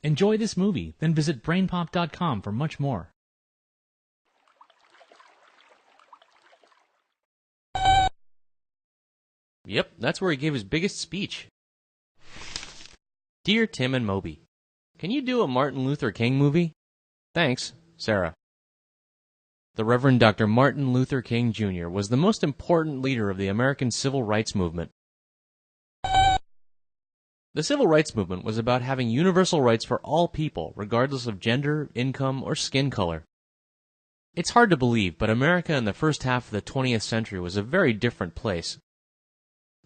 Enjoy this movie, then visit BrainPop.com for much more. Yep, that's where he gave his biggest speech. Dear Tim and Moby, can you do a Martin Luther King movie? Thanks, Sarah. The Reverend Dr. Martin Luther King Jr. was the most important leader of the American civil rights movement. The civil rights movement was about having universal rights for all people, regardless of gender, income, or skin color. It's hard to believe, but America in the first half of the 20th century was a very different place.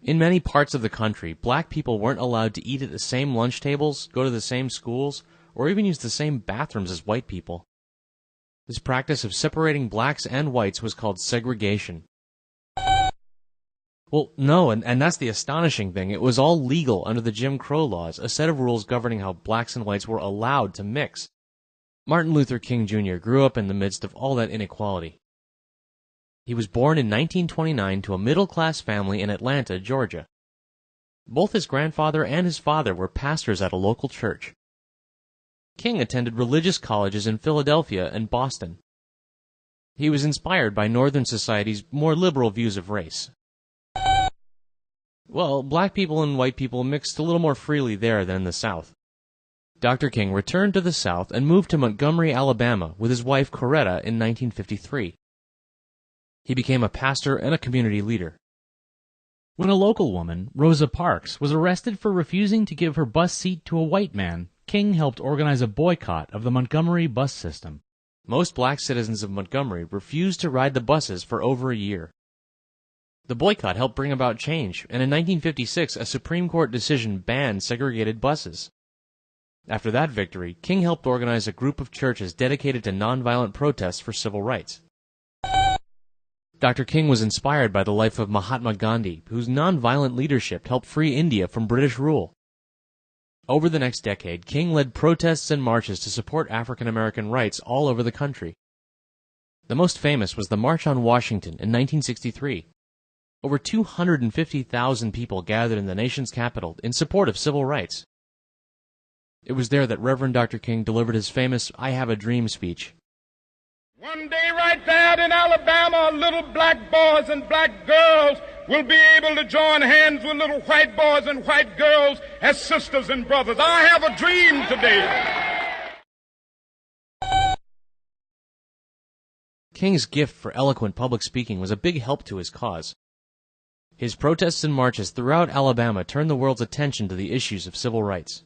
In many parts of the country, black people weren't allowed to eat at the same lunch tables, go to the same schools, or even use the same bathrooms as white people. This practice of separating blacks and whites was called segregation. Well, no, and that's the astonishing thing. It was all legal under the Jim Crow laws, a set of rules governing how blacks and whites were allowed to mix. Martin Luther King Jr. grew up in the midst of all that inequality. He was born in 1929 to a middle-class family in Atlanta, Georgia. Both his grandfather and his father were pastors at a local church. King attended religious colleges in Philadelphia and Boston. He was inspired by Northern society's more liberal views of race. Well, black people and white people mixed a little more freely there than in the South. Dr. King returned to the South and moved to Montgomery, Alabama, with his wife Coretta in 1953. He became a pastor and a community leader. When a local woman, Rosa Parks, was arrested for refusing to give her bus seat to a white man, King helped organize a boycott of the Montgomery bus system. Most black citizens of Montgomery refused to ride the buses for over a year. The boycott helped bring about change, and in 1956 a Supreme Court decision banned segregated buses. After that victory, King helped organize a group of churches dedicated to nonviolent protests for civil rights. Dr. King was inspired by the life of Mahatma Gandhi, whose nonviolent leadership helped free India from British rule. Over the next decade, King led protests and marches to support African American rights all over the country. The most famous was the March on Washington in 1963. Over 250,000 people gathered in the nation's capital in support of civil rights. It was there that Reverend Dr. King delivered his famous I Have a Dream speech. One day right there in Alabama, little black boys and black girls will be able to join hands with little white boys and white girls as sisters and brothers. I have a dream today. King's gift for eloquent public speaking was a big help to his cause. His protests and marches throughout Alabama turned the world's attention to the issues of civil rights.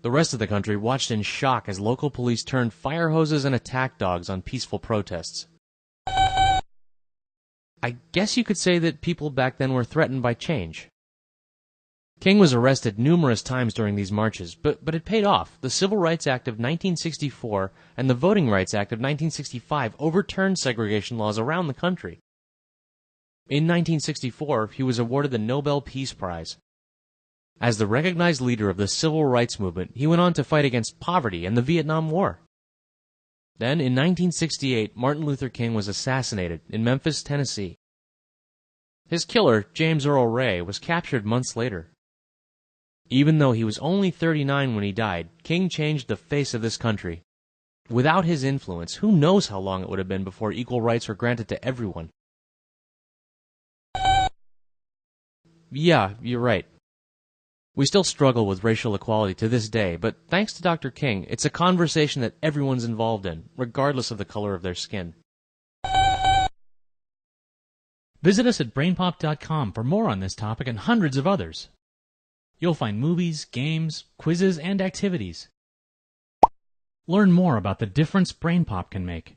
The rest of the country watched in shock as local police turned fire hoses and attack dogs on peaceful protests. I guess you could say that people back then were threatened by change. King was arrested numerous times during these marches, but it paid off. The Civil Rights Act of 1964 and the Voting Rights Act of 1965 overturned segregation laws around the country. In 1964, he was awarded the Nobel Peace Prize. As the recognized leader of the civil rights movement, he went on to fight against poverty and the Vietnam War. Then, in 1968, Martin Luther King was assassinated in Memphis, Tennessee. His killer, James Earl Ray, was captured months later. Even though he was only 39 when he died, King changed the face of this country. Without his influence, who knows how long it would have been before equal rights were granted to everyone. Yeah, you're right. We still struggle with racial equality to this day, but thanks to Dr. King, it's a conversation that everyone's involved in, regardless of the color of their skin. Visit us at BrainPop.com for more on this topic and hundreds of others. You'll find movies, games, quizzes, and activities. Learn more about the difference BrainPop can make.